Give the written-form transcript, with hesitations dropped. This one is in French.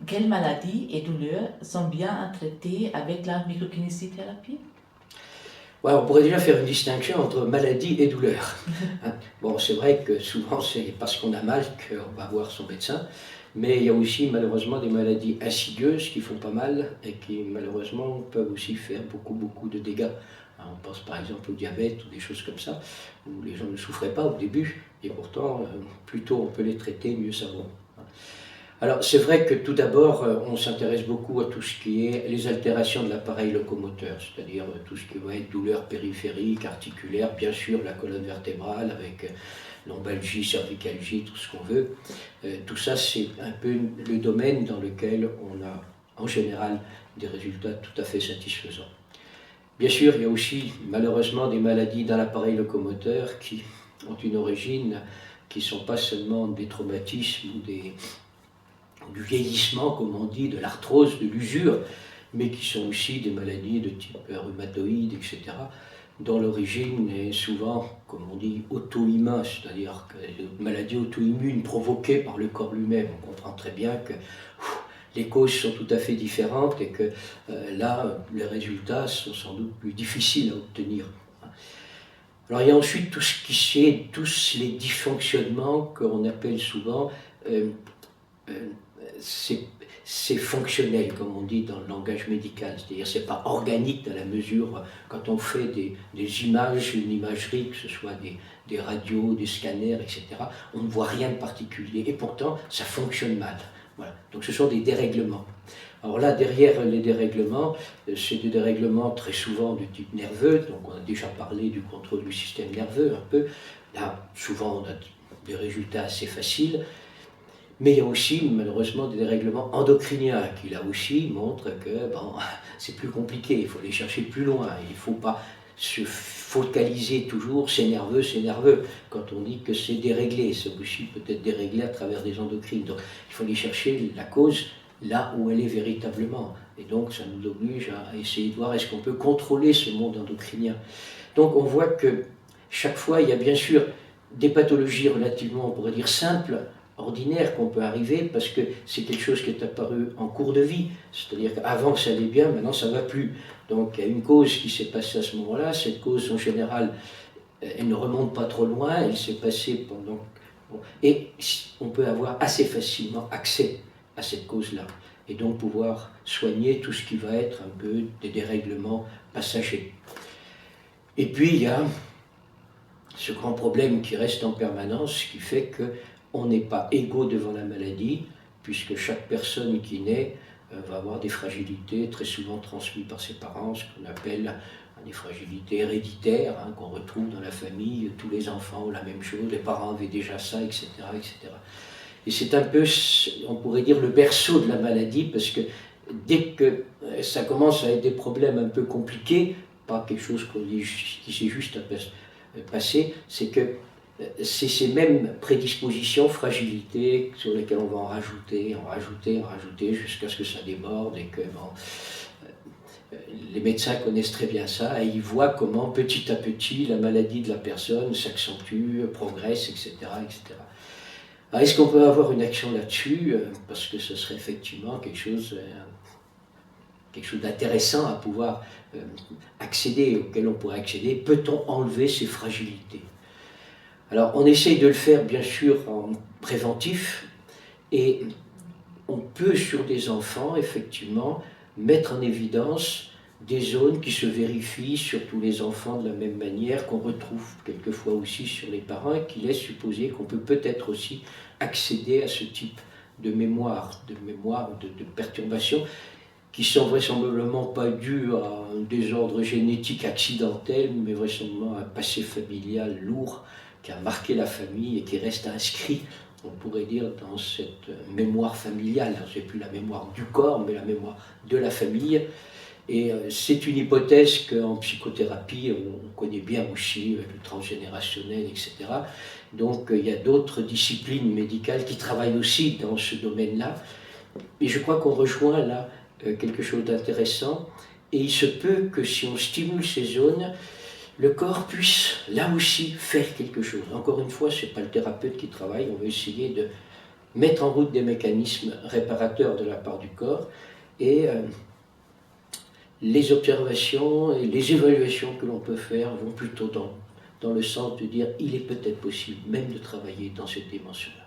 Quelles maladies et douleurs sont bien traitées avec la microkinésithérapie? Ouais, on pourrait déjà faire une distinction entre maladie et douleur. Hein. Bon, c'est vrai que souvent c'est parce qu'on a mal qu'on va voir son médecin, mais il y a aussi malheureusement des maladies insidieuses qui font pas mal et qui malheureusement peuvent aussi faire beaucoup de dégâts. Hein, on pense par exemple au diabète ou des choses comme ça, où les gens ne souffraient pas au début, et pourtant, plus tôt on peut les traiter, mieux ça vaut. Alors, c'est vrai que tout d'abord, on s'intéresse beaucoup à tout ce qui est les altérations de l'appareil locomoteur, c'est-à-dire tout ce qui va être douleur périphérique, articulaire, bien sûr la colonne vertébrale avec lombalgie, cervicalgie, tout ce qu'on veut. Tout ça, c'est un peu le domaine dans lequel on a en général des résultats tout à fait satisfaisants. Bien sûr, il y a aussi malheureusement des maladies dans l'appareil locomoteur qui ont une origine qui ne sont pas seulement des traumatismes ou du vieillissement, comme on dit, de l'arthrose, de l'usure, mais qui sont aussi des maladies de type rhumatoïde, etc., dont l'origine est souvent, comme on dit, auto-immune, c'est-à-dire que les maladies auto-immunes provoquées par le corps lui-même. On comprend très bien que les causes sont tout à fait différentes et que là, les résultats sont sans doute plus difficiles à obtenir. Alors il y a ensuite tout ce qui est, tous les dysfonctionnements qu'on appelle souvent euh, c'est fonctionnel, comme on dit dans le langage médical, c'est-à-dire c'est pas organique dans la mesure, quand on fait des images, une imagerie, que ce soit des radios, des scanners, etc., on ne voit rien de particulier, et pourtant ça fonctionne mal. Voilà. Donc ce sont des dérèglements. Alors là, derrière les dérèglements, c'est des dérèglements très souvent de type nerveux, donc on a déjà parlé du contrôle du système nerveux un peu. Là, souvent on a des résultats assez faciles. Mais il y a aussi malheureusement des dérèglements endocriniens qui là aussi montrent que bon, c'est plus compliqué, il faut aller chercher plus loin, il ne faut pas se focaliser toujours, c'est nerveux, c'est nerveux. Quand on dit que c'est déréglé, c'est aussi peut-être déréglé à travers des endocrines. Donc il faut aller chercher la cause là où elle est véritablement. Et donc ça nous oblige à essayer de voir est-ce qu'on peut contrôler ce monde endocrinien. Donc on voit que chaque fois, il y a bien sûr des pathologies relativement, on pourrait dire, simples, ordinaires qu'on peut arriver parce que c'est quelque chose qui est apparu en cours de vie. C'est-à-dire qu'avant ça allait bien, maintenant ça ne va plus. Donc il y a une cause qui s'est passée à ce moment-là. Cette cause en général, elle ne remonte pas trop loin, elle s'est passée pendant... Bon, et on peut avoir assez facilement accès à cette cause-là. Et donc pouvoir soigner tout ce qui va être un peu des dérèglements passagers. Et puis il y a ce grand problème qui reste en permanence, qui fait qu'on n'est pas égaux devant la maladie, puisque chaque personne qui naît va avoir des fragilités très souvent transmises par ses parents, ce qu'on appelle des fragilités héréditaires, hein, qu'on retrouve dans la famille, tous les enfants ont la même chose, les parents avaient déjà ça, etc. etc. Et c'est un peu, on pourrait dire, le berceau de la maladie, parce que dès que ça commence à être des problèmes un peu compliqués, pas quelque chose qui s'est juste passé, c'est que c'est ces mêmes prédispositions, fragilités, sur lesquelles on va en rajouter, jusqu'à ce que ça déborde et que les médecins connaissent très bien ça et ils voient comment petit à petit la maladie de la personne s'accentue, progresse, etc. etc. Alors, est-ce qu'on peut avoir une action là-dessus? Parce que ce serait effectivement quelque chose d'intéressant à pouvoir accéder, auquel on pourrait accéder. Peut-on enlever ces fragilités? Alors on essaye de le faire bien sûr en préventif et on peut sur des enfants effectivement mettre en évidence des zones qui se vérifient sur tous les enfants de la même manière, qu'on retrouve quelquefois aussi sur les parents et qui laissent supposer qu'on peut peut-être aussi accéder à ce type de mémoire, de perturbation qui sont vraisemblablement pas dues à un désordre génétique accidentel, mais vraisemblablement à un passé familial lourd qui a marqué la famille et qui reste inscrit, on pourrait dire, dans cette mémoire familiale. Ce n'est plus la mémoire du corps, mais la mémoire de la famille. Et c'est une hypothèse qu'en psychothérapie, on connaît bien aussi, le transgénérationnel, etc. Donc il y a d'autres disciplines médicales qui travaillent aussi dans ce domaine-là. Et je crois qu'on rejoint là quelque chose d'intéressant. Et il se peut que si on stimule ces zones, le corps puisse là aussi faire quelque chose. Encore une fois, ce n'est pas le thérapeute qui travaille, on va essayer de mettre en route des mécanismes réparateurs de la part du corps, et les observations et les évaluations que l'on peut faire vont plutôt dans le sens de dire il est peut-être possible même de travailler dans cette dimension-là.